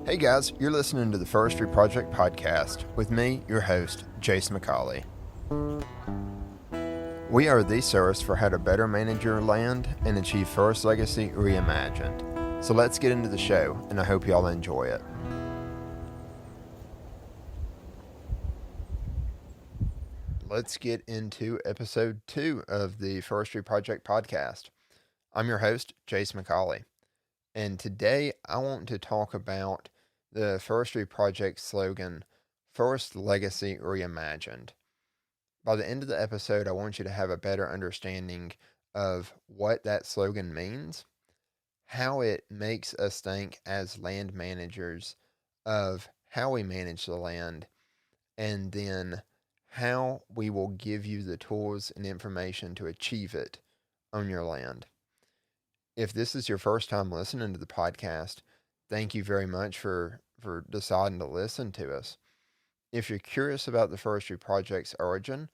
Hey guys, you're listening to the Forestry Project podcast with me, your host, Jace McCauley. We are the source for how to better manage your land and achieve forest legacy reimagined. So let's get into the show, and I hope y'all enjoy it. Let's get into episode 2 of the Forestry Project podcast. I'm your host, Jace McCauley, and today I want to talk about the Forestry Project slogan, Forest Legacy Reimagined. By the end of the episode, I want you to have a better understanding of what that slogan means, how it makes us think as land managers of how we manage the land, and then how we will give you the tools and information to achieve it on your land. If this is your first time listening to the podcast, thank you very much for deciding to listen to us. If you're curious about the Forestry Project's origin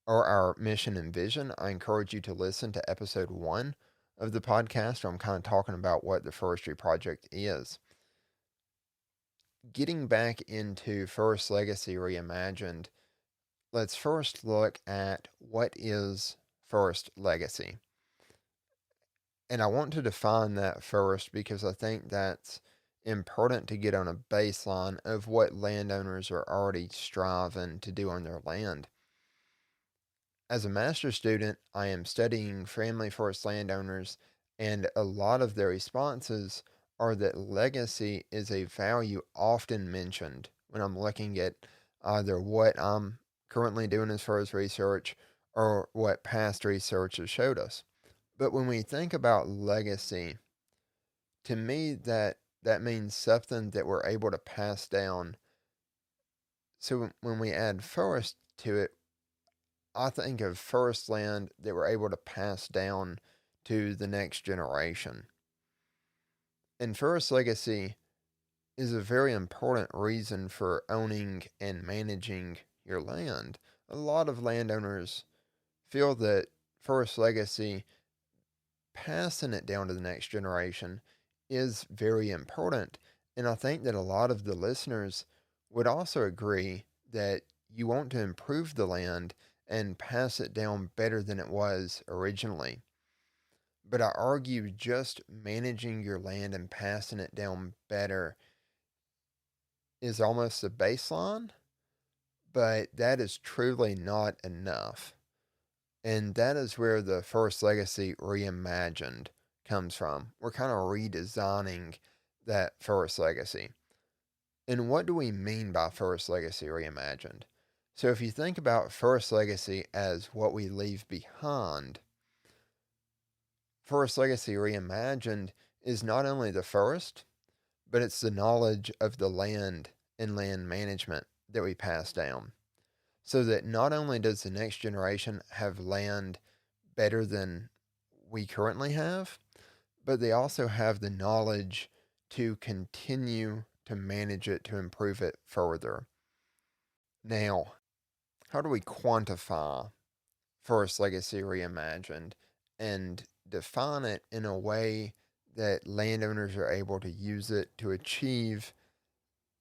or our mission and vision, I encourage you to listen to episode 1 of the podcast, where I'm kind of talking about what the Forestry Project is. Getting back into Forest Legacy Reimagined, let's first look at what is forest legacy. And I want to define that first because I think that's important to get on a baseline of what landowners are already striving to do on their land. As a master's student, I am studying family forest landowners, and a lot of their responses are that legacy is a value often mentioned when I'm looking at either what I'm currently doing as far as research or what past research has showed us. But when we think about legacy, to me that means something that we're able to pass down. So when we add forest to it, I think of forest land that we're able to pass down to the next generation. And forest legacy is a very important reason for owning and managing your land. A lot of landowners feel that forest legacy, passing it down to the next generation, is very important. And I think that a lot of the listeners would also agree that you want to improve the land and pass it down better than it was originally. But I argue just managing your land and passing it down better is almost the baseline, but that is truly not enough. And that is where the Forest Legacy Reimagined comes from. We're kind of redesigning that Forest Legacy. And what do we mean by Forest Legacy Reimagined? So if you think about Forest Legacy as what we leave behind, Forest Legacy Reimagined is not only the forest, but it's the knowledge of the land and land management that we pass down. So that not only does the next generation have land better than we currently have, but they also have the knowledge to continue to manage it, to improve it further. Now, how do we quantify Forest Legacy Reimagined and define it in a way that landowners are able to use it to achieve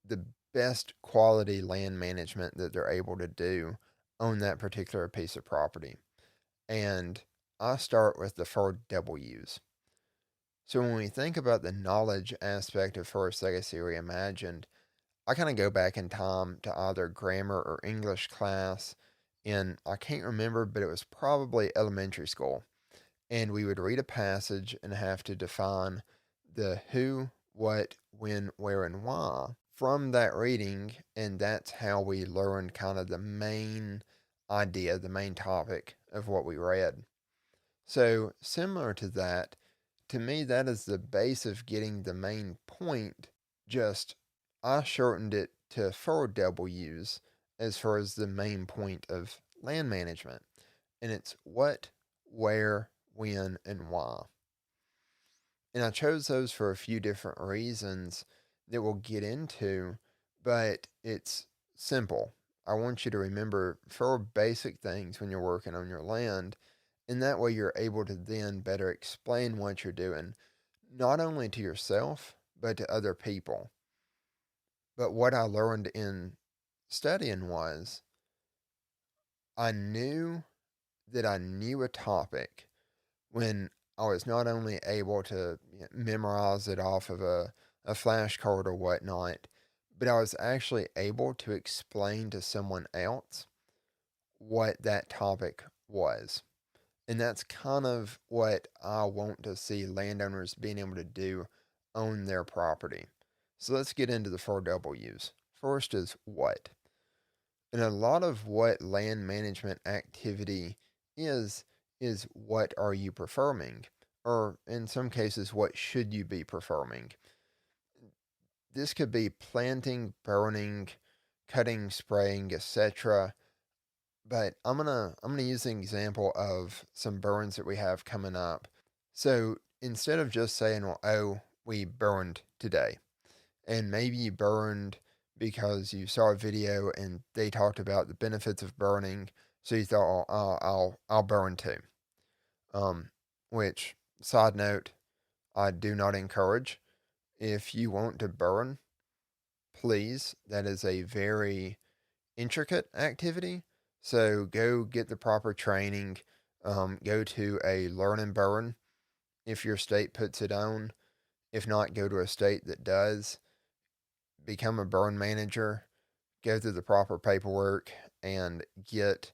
the best quality land management that they're able to do on that particular piece of property? And I start with the 4Ws. So when we think about the knowledge aspect of Forest Legacy Reimagined, I kind of go back in time to either grammar or English class in, I can't remember, but it was probably elementary school. And we would read a passage and have to define the who, what, when, where, and why from that reading. And that's how we learned kind of the main idea, the main topic of what we read. So, similar to that, to me, that is the base of getting the main point. Just I shortened it to 4Ws as far as the main point of land management. And it's what, where, when, and why. And I chose those for a few different reasons that we'll get into, but it's simple. I want you to remember 4 basic things when you're working on your land, and that way you're able to then better explain what you're doing, not only to yourself, but to other people. But what I learned in studying was I knew that I knew a topic when I was not only able to memorize it off of a flashcard or whatnot, but I was actually able to explain to someone else what that topic was. And that's kind of what I want to see landowners being able to do on their property. So let's get into the four W's. First is what. And a lot of what land management activity is what are you performing? Or in some cases, what should you be performing? This could be planting, burning, cutting, spraying, etc. But I'm gonna use an example of some burns that we have coming up. So instead of just saying, well, oh, we burned today, and maybe you burned because you saw a video and they talked about the benefits of burning, so you thought, oh, I'll burn too. Which side note, I do not encourage. If you want to burn, please. That is a very intricate activity. So go get the proper training. Go to a learn and burn if your state puts it on. If not, go to a state that does. Become a burn manager. Go through the proper paperwork and get,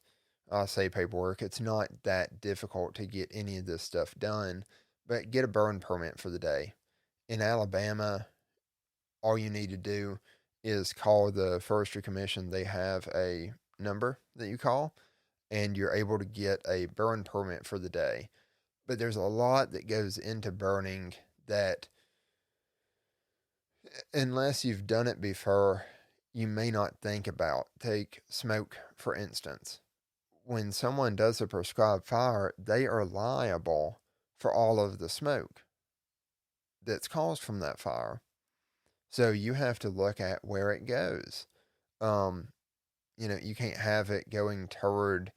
I say paperwork, it's not that difficult to get any of this stuff done, but get a burn permit for the day. In Alabama, all you need to do is call the Forestry Commission. They have a number that you call, and you're able to get a burn permit for the day. But there's a lot that goes into burning that, unless you've done it before, you may not think about. Take smoke, for instance. When someone does a prescribed fire, they are liable for all of the smoke that's caused from that fire. So you have to look at where it goes. Um, you can't have it going toward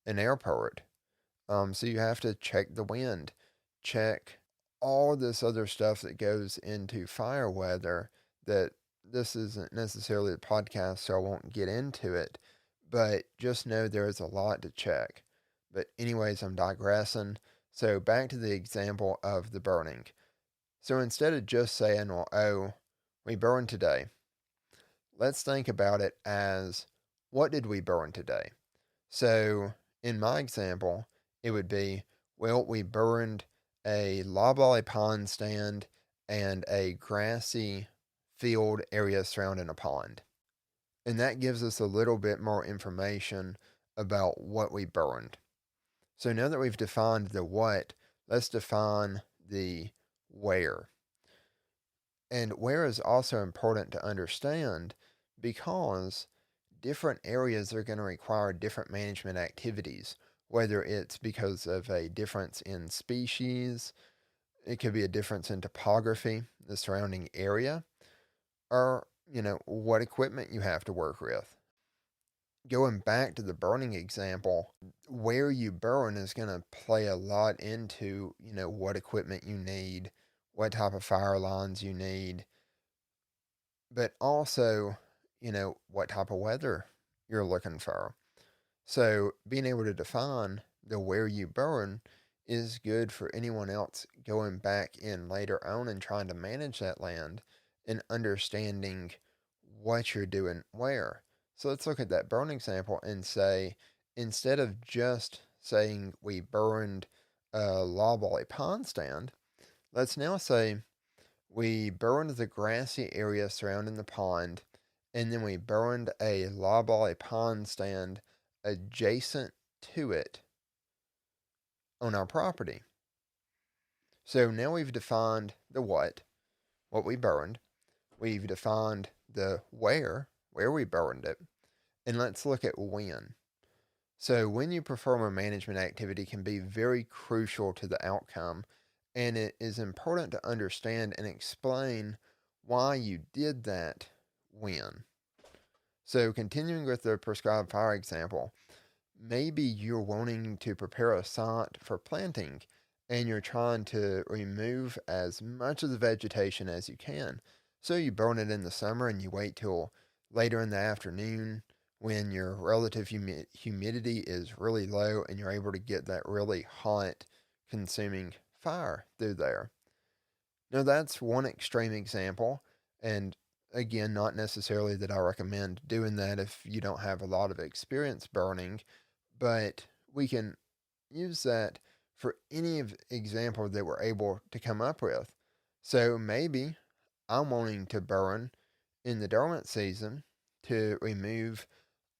an airport. So you have to check the wind, check all this other stuff that goes into fire weather. That this isn't necessarily the podcast, so I won't get into it. But just know there is a lot to check. But anyways, I'm digressing. So back to the example of the burning. So instead of just saying, well, oh, we burned today, let's think about it as what did we burn today? So in my example, it would be, well, we burned a loblolly pond stand and a grassy field area surrounding a pond. And that gives us a little bit more information about what we burned. So now that we've defined the what, let's define the where. And where is also important to understand because different areas are going to require different management activities, whether it's because of a difference in species, it could be a difference in topography, the surrounding area, or, what equipment you have to work with. Going back to the burning example, where you burn is going to play a lot into, what equipment you need, what type of fire lines you need, but also, what type of weather you're looking for. So being able to define the where you burn is good for anyone else going back in later on and trying to manage that land and understanding what you're doing where. So let's look at that burn example and say, instead of just saying we burned a loblolly pond stand, let's now say we burned the grassy area surrounding the pond, and then we burned a loblolly pond stand adjacent to it on our property. So now we've defined the what we burned. We've defined the where we burned it. And let's look at when. So when you perform a management activity can be very crucial to the outcome, and it is important to understand and explain why you did that when. So continuing with the prescribed fire example, maybe you're wanting to prepare a site for planting and you're trying to remove as much of the vegetation as you can. So you burn it in the summer and you wait till later in the afternoon when your relative humidity is really low and you're able to get that really hot, consuming fire through there. Now, that's one extreme example, and again, not necessarily that I recommend doing that if you don't have a lot of experience burning, but we can use that for any of example that we're able to come up with. So maybe I'm wanting to burn in the dormant season to remove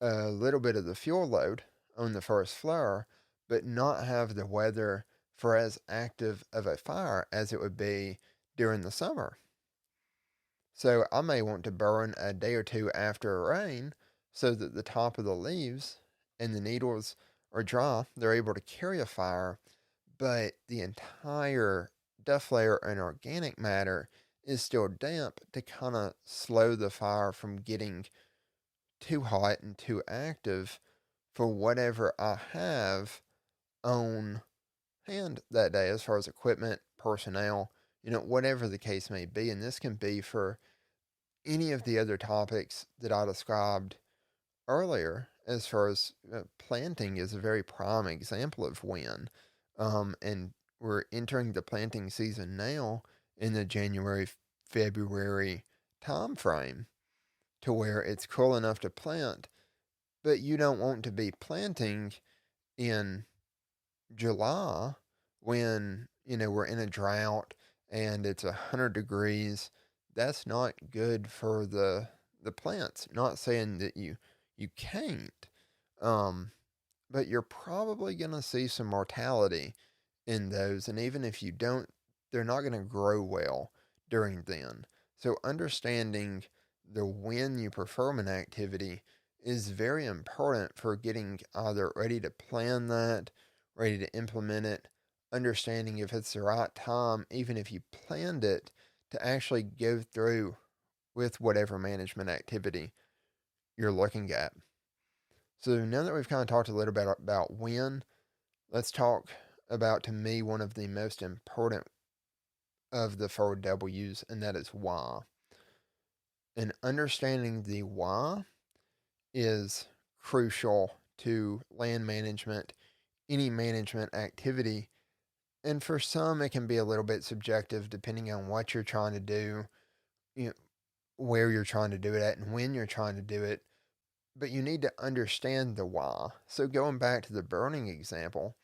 a little bit of the fuel load on the first flare, but not have the weather for as active of a fire as it would be during the summer. So I may want to burn a day or two after a rain so that the top of the leaves and the needles are dry. They're able to carry a fire, but the entire duff layer and organic matter is still damp to kind of slow the fire from getting too hot and too active for whatever I have on hand that day as far as equipment, personnel, whatever the case may be. And this can be for any of the other topics that I described earlier, as far as planting is a very prime example of when. And we're entering the planting season now in the January, February time frame to where it's cool enough to plant, but you don't want to be planting in July when, we're in a drought and it's 100 degrees. That's not good for the plants. Not saying that you can't, um, but you're probably going to see some mortality in those. And even if you don't, they're not going to grow well during then. So understanding the when you perform an activity is very important for getting either ready to plan that, ready to implement it, understanding if it's the right time, even if you planned it, to actually go through with whatever management activity you're looking at. So now that we've kind of talked a little bit about when, let's talk about, to me, one of the most important of the 4Ws, and that is why. And understanding the why is crucial to land management, any management activity. And for some, it can be a little bit subjective depending on what you're trying to do, you know, where you're trying to do it at, and when you're trying to do it. But you need to understand the why. So, going back to the burning example,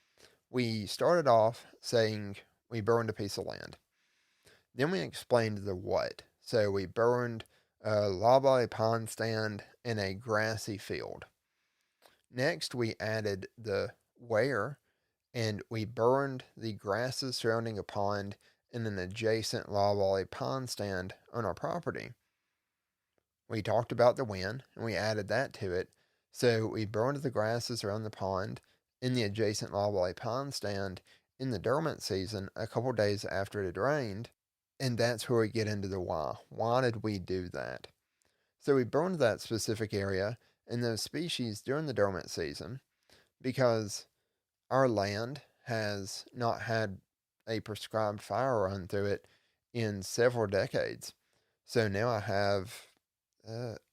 we started off saying we burned a piece of land. Then we explained the what. So, we burned a loblolly pond stand in a grassy field. Next, we added the where, and we burned the grasses surrounding a pond in an adjacent loblolly pond stand on our property. We talked about the when, and we added that to it. So we burned the grasses around the pond in the adjacent loblolly pond stand in the dormant season a couple days after it had rained. And that's where we get into the why. Why did we do that? So we burned that specific area and those species during the dormant season because our land has not had a prescribed fire run through it in several decades. So now I have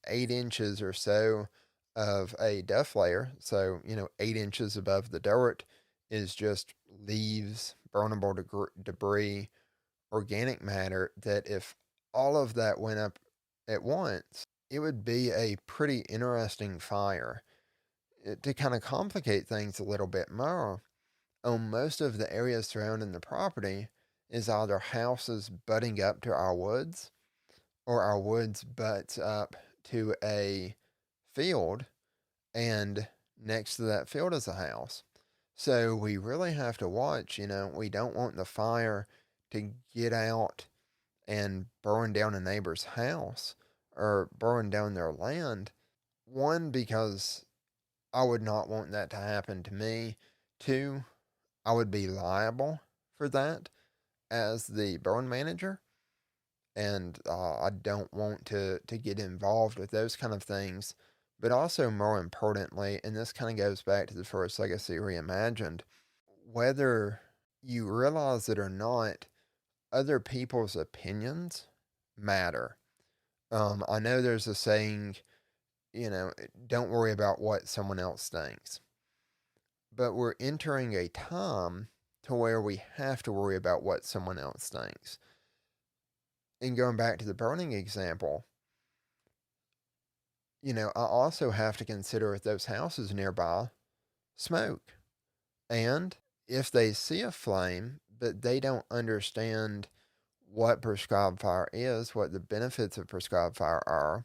8 inches or so of a duff layer. So, 8 inches above the dirt is just leaves, burnable debris, organic matter that if all of that went up at once, it would be a pretty interesting fire. To kind of complicate things a little bit more, on most of the areas surrounding the property is either houses butting up to our woods or our woods butts up to a field, and next to that field is a house. So we really have to watch, we don't want the fire to get out and burn down a neighbor's house or burn down their land. One, because I would not want that to happen to me. Two, I would be liable for that as the burn manager. And I don't want to get involved with those kind of things. But also, more importantly, and this kind of goes back to the Forest Legacy Reimagined, whether you realize it or not, other people's opinions matter. I know there's a saying, don't worry about what someone else thinks. But we're entering a time to where we have to worry about what someone else thinks. And going back to the burning example, I also have to consider if those houses nearby smoke. And if they see a flame, but they don't understand what prescribed fire is, what the benefits of prescribed fire are,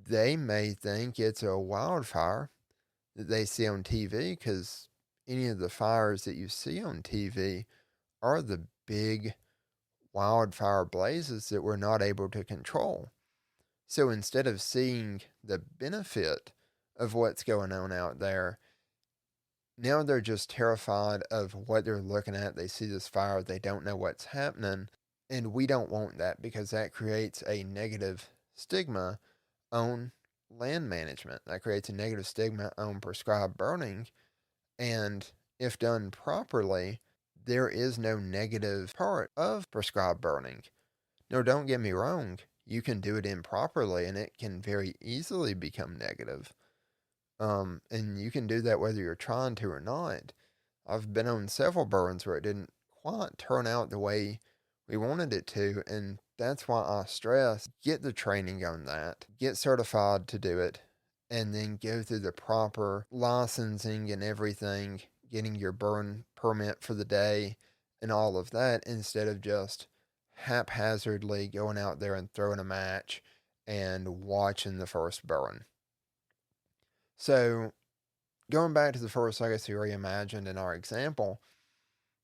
they may think it's a wildfire that they see on TV, because any of the fires that you see on TV are the big wildfire blazes that we're not able to control. So instead of seeing the benefit of what's going on out there, now they're just terrified of what they're looking at. They see this fire, they don't know what's happening, and we don't want that, because that creates a negative stigma on land management. That creates a negative stigma on prescribed burning, and if done properly, there is no negative part of prescribed burning. No, don't get me wrong, you can do it improperly and it can very easily become negative. And you can do that whether you're trying to or not. I've been on several burns where it didn't quite turn out the way we wanted it to, and that's why I stress get the training on that, get certified to do it, and then go through the proper licensing and everything, getting your burn permit for the day and all of that, instead of just haphazardly going out there and throwing a match and watching the first burn. So, going back to the Forest Legacy Reimagined in our example,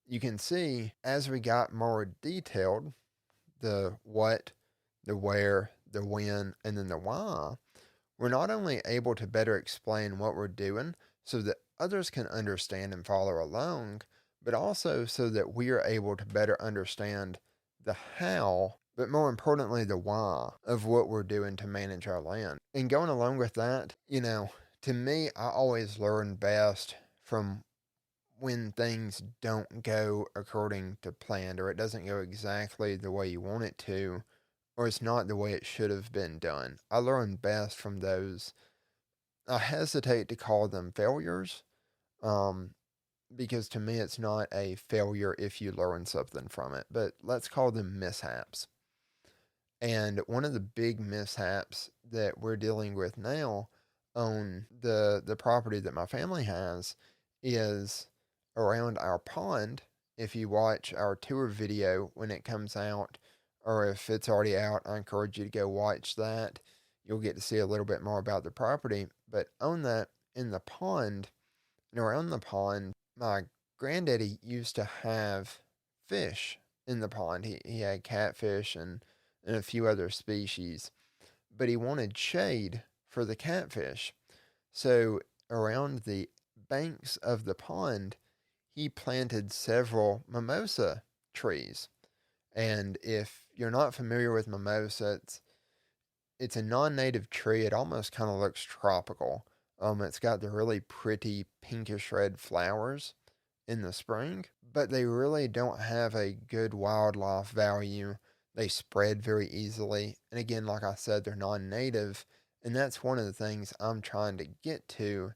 you can see as we got more detailed, the what, the where, the when, and then the why, we're not only able to better explain what we're doing so that others can understand and follow along, but also so that we are able to better understand the how, but more importantly, the why of what we're doing to manage our land. And going along with that, to me, I always learn best from when things don't go according to plan, or it doesn't go exactly the way you want it to, or it's not the way it should have been done. I learn best from those. I hesitate to call them failures, um, because to me it's not a failure if you learn something from it, but let's call them mishaps. And one of the big mishaps that we're dealing with now on the property that my family has is around our pond. If you watch our tour video when it comes out, or if it's already out, I encourage you to go watch that. You'll get to see a little bit more about the property. But on that, in the pond and around the pond, my granddaddy used to have fish in the pond. He had catfish and a few other species, but he wanted shade for the catfish. So around the banks of the pond, he planted several mimosa trees. And if you're not familiar with mimosa, it's a non-native tree. It almost kind of looks tropical. It's got the really pretty pinkish red flowers in the spring, but they really don't have a good wildlife value. They spread very easily. And again, like I said, they're non-native. And that's one of the things I'm trying to get to,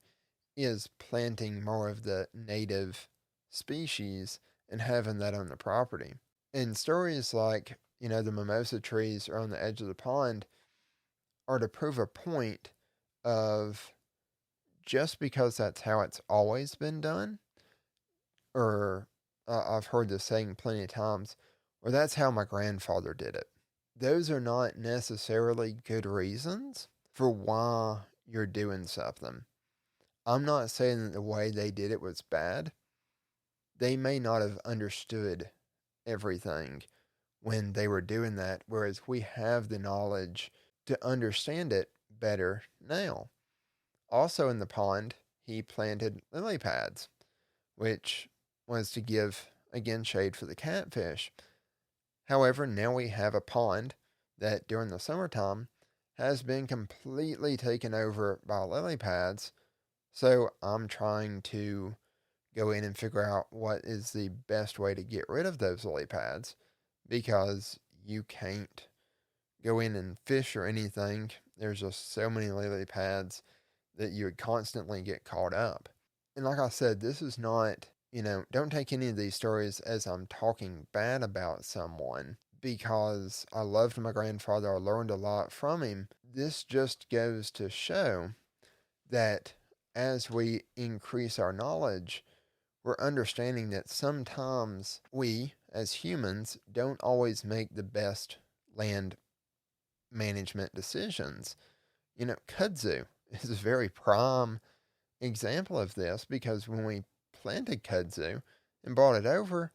is planting more of the native species and having that on the property. And stories like, the mimosa trees are on the edge of the pond are to prove a point of, just because that's how it's always been done, or I've heard this saying plenty of times, or that's how my grandfather did it. Those are not necessarily good reasons for why you're doing something. I'm not saying that the way they did it was bad. They may not have understood everything when they were doing that, whereas we have the knowledge to understand it better now. Also in the pond, he planted lily pads, which was to give, again, shade for the catfish. However, now we have a pond that during the summertime has been completely taken over by lily pads. So I'm trying to go in and figure out what is the best way to get rid of those lily pads, because you can't go in and fish or anything, there's just so many lily pads that you would constantly get caught up. And like I said, this is not, don't take any of these stories as I'm talking bad about someone, because I loved my grandfather. I learned a lot from him. This just goes to show that as we increase our knowledge, we're understanding that sometimes we, as humans, don't always make the best land management decisions. Kudzu is a very prime example of this, because when we planted kudzu and brought it over,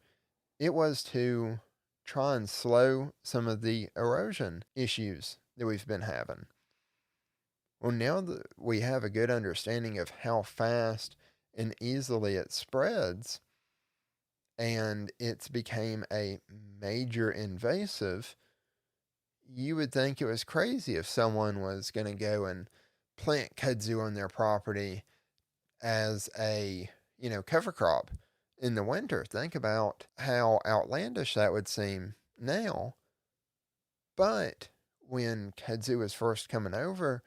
it was to try and slow some of the erosion issues that we've been having. Well, now that we have a good understanding of how fast and easily it spreads, and it's became a major invasive, you would think it was crazy if someone was going to go and plant kudzu on their property as a, cover crop in the winter. Think about how outlandish that would seem now. But when kudzu was first coming over,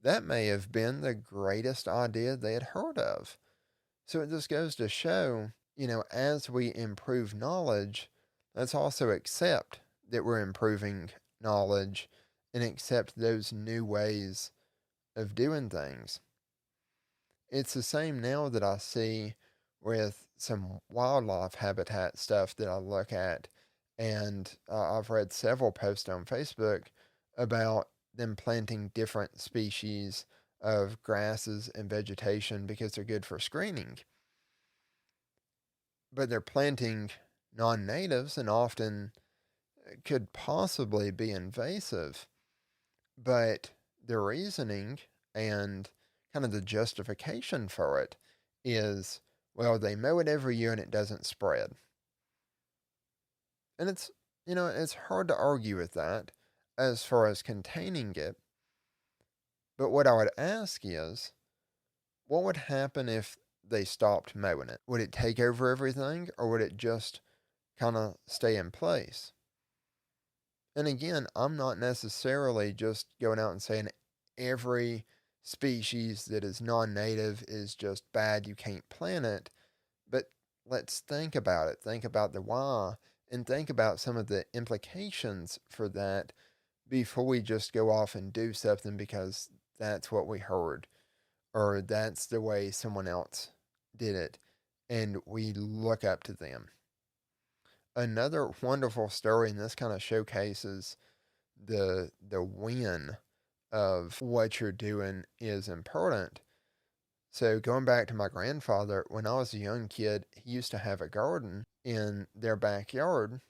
that may have been the greatest idea they had heard of. So it just goes to show, as we improve knowledge, let's also accept that we're improving knowledge and accept those new ways of doing things. It's the same now that I see with some wildlife habitat stuff that I look at, and I've read several posts on Facebook about them planting different species of grasses and vegetation because they're good for screening. But they're planting non-natives and often could possibly be invasive. But the reasoning and kind of the justification for it is, well, they mow it every year and it doesn't spread. And it's hard to argue with that as far as containing it. But what I would ask is, what would happen if they stopped mowing it? Would it take over everything, or would it just kind of stay in place? And again, I'm not necessarily just going out and saying every species that is non native is just bad, you can't plant it. But let's think about it. Think about the why, and think about some of the implications for that before we just go off and do something because that's what we heard, or that's the way someone else did it, and we look up to them. Another wonderful story, and this kind of showcases the win of what you're doing is important. So going back to my grandfather, when I was a young kid, he used to have a garden in their backyard,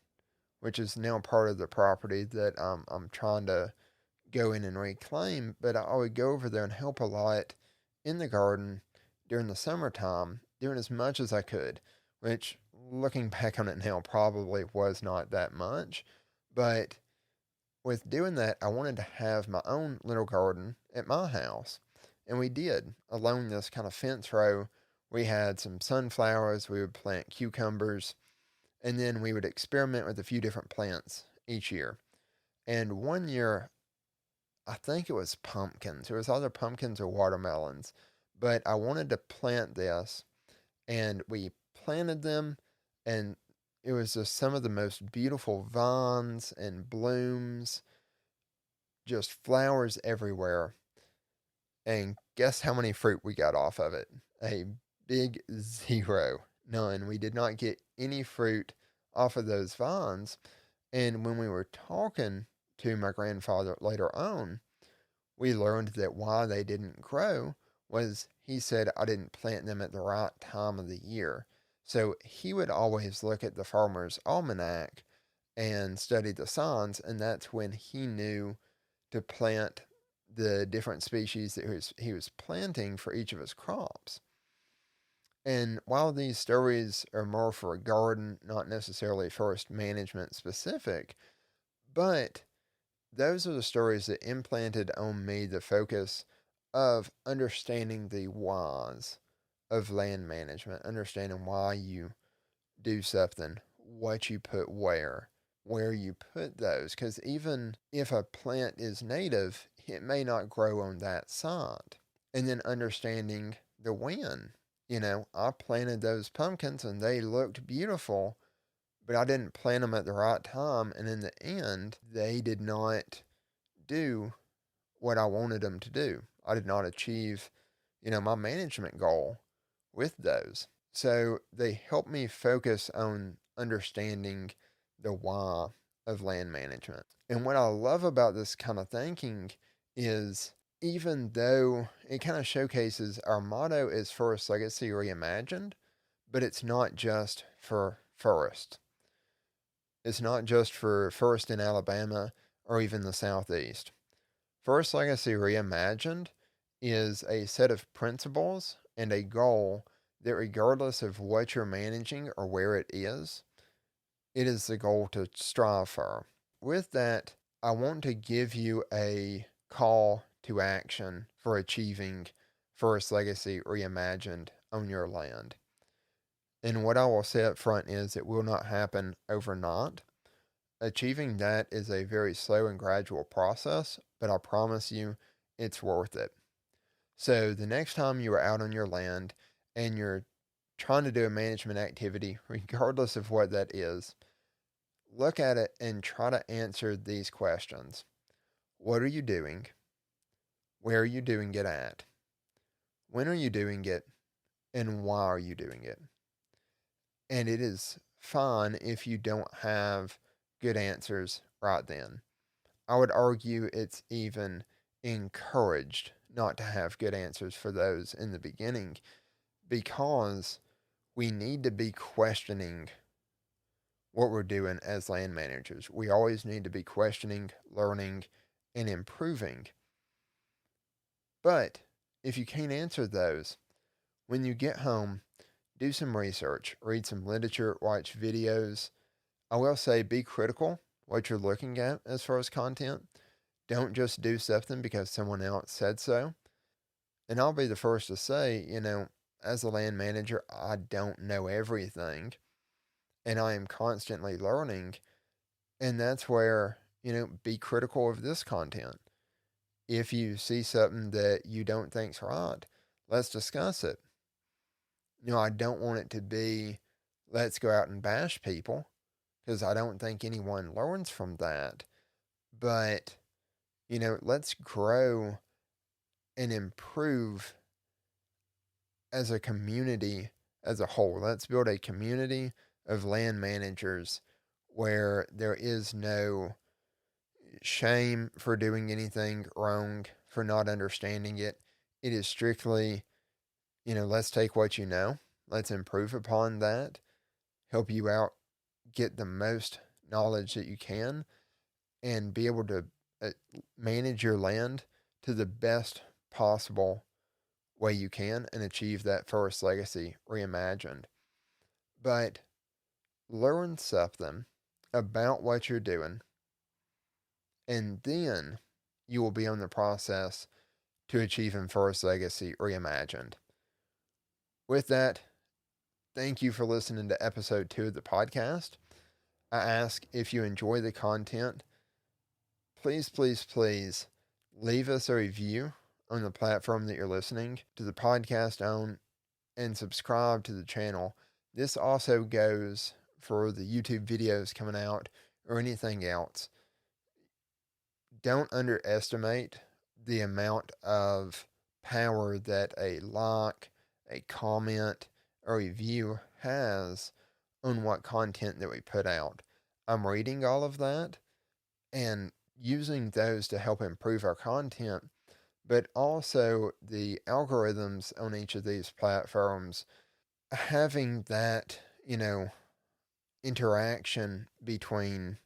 which is now part of the property that I'm trying to go in and reclaim. But I would go over there and help a lot in the garden during the summertime, doing as much as I could, which, looking back on it now, probably was not that much. But with doing that, I wanted to have my own little garden at my house. And we did. Along this kind of fence row, we had some sunflowers, we would plant cucumbers, and then we would experiment with a few different plants each year. And one year, I think it was pumpkins. It was either pumpkins or watermelons. But I wanted to plant this, and we planted them, and it was just some of the most beautiful vines and blooms, just flowers everywhere. And guess how many fruit we got off of it? A big zero. None. We did not get any fruit off of those vines. And when we were talking to my grandfather later on, we learned that why they didn't grow was he said I didn't plant them at the right time of the year. So he would always look at the farmer's almanac and study the signs, and that's when he knew to plant the different species that he was planting for each of his crops. And while these stories are more for a garden, not necessarily forest management specific, but those are the stories that implanted on me the focus of understanding the whys of land management, understanding why you do something, what you put where, where you put those, because even if a plant is native, it may not grow on that side. And then understanding the when. I planted those pumpkins and they looked beautiful, but I didn't plant them at the right time. And in the end, they did not do what I wanted them to do. I did not achieve, my management goal with those. So they help me focus on understanding the why of land management. And what I love about this kind of thinking is, even though it kind of showcases our motto is Forest Legacy Reimagined, but it's not just for forest. It's not just for forest in Alabama or even the Southeast. Forest Legacy Reimagined is a set of principles and a goal that, regardless of what you're managing or where it is the goal to strive for. With that, I want to give you a call to action for achieving Forest Legacy Reimagined on your land. And what I will say up front is it will not happen overnight. Achieving that is a very slow and gradual process, but I promise you it's worth it. So the next time you are out on your land and you're trying to do a management activity, regardless of what that is, look at it and try to answer these questions. What are you doing? Where are you doing it at? When are you doing it? And why are you doing it? And it is fine if you don't have good answers right then. I would argue it's even encouraged not to have good answers for those in the beginning, because we need to be questioning what we're doing as land managers. We always need to be questioning, learning, and improving. But if you can't answer those, when you get home, do some research, read some literature, watch videos. I will say be critical what you're looking at as far as content. Don't just do something because someone else said so. And I'll be the first to say, as a land manager, I don't know everything, and I am constantly learning. And that's where, be critical of this content. If you see something that you don't think's right, let's discuss it. I don't want it to be, let's go out and bash people, because I don't think anyone learns from that. But, let's grow and improve as a community as a whole. Let's build a community of land managers where there is no shame for doing anything wrong, for not understanding it. It is strictly, let's take what you know, let's improve upon that, help you out, get the most knowledge that you can, and be able to manage your land to the best possible way you can and achieve that Forest Legacy Reimagined. But learn something about what you're doing, and then you will be on the process to achieving Forest Legacy Reimagined. With that, thank you for listening to episode 2 of the podcast. I ask, if you enjoy the content, please, please, please leave us a review on the platform that you're listening to the podcast on, and subscribe to the channel. This also goes for the YouTube videos coming out or anything else. Don't underestimate the amount of power that a like, a comment, or review has on what content that we put out. I'm reading all of that and using those to help improve our content, but also the algorithms on each of these platforms, having that, interaction between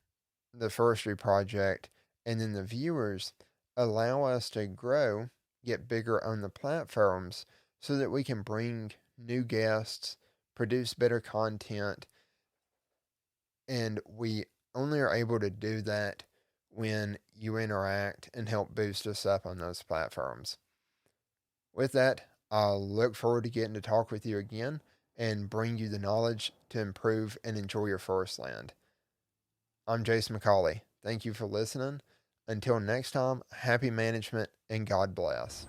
the Forestry Project and then the viewers allow us to grow, get bigger on the platforms so that we can bring new guests, produce better content, and we only are able to do that when you interact and help boost us up on those platforms. With that, I'll look forward to getting to talk with you again and bring you the knowledge to improve and enjoy your forest land. I'm Jace McCauley. Thank you for listening. Until next time, happy management and God bless.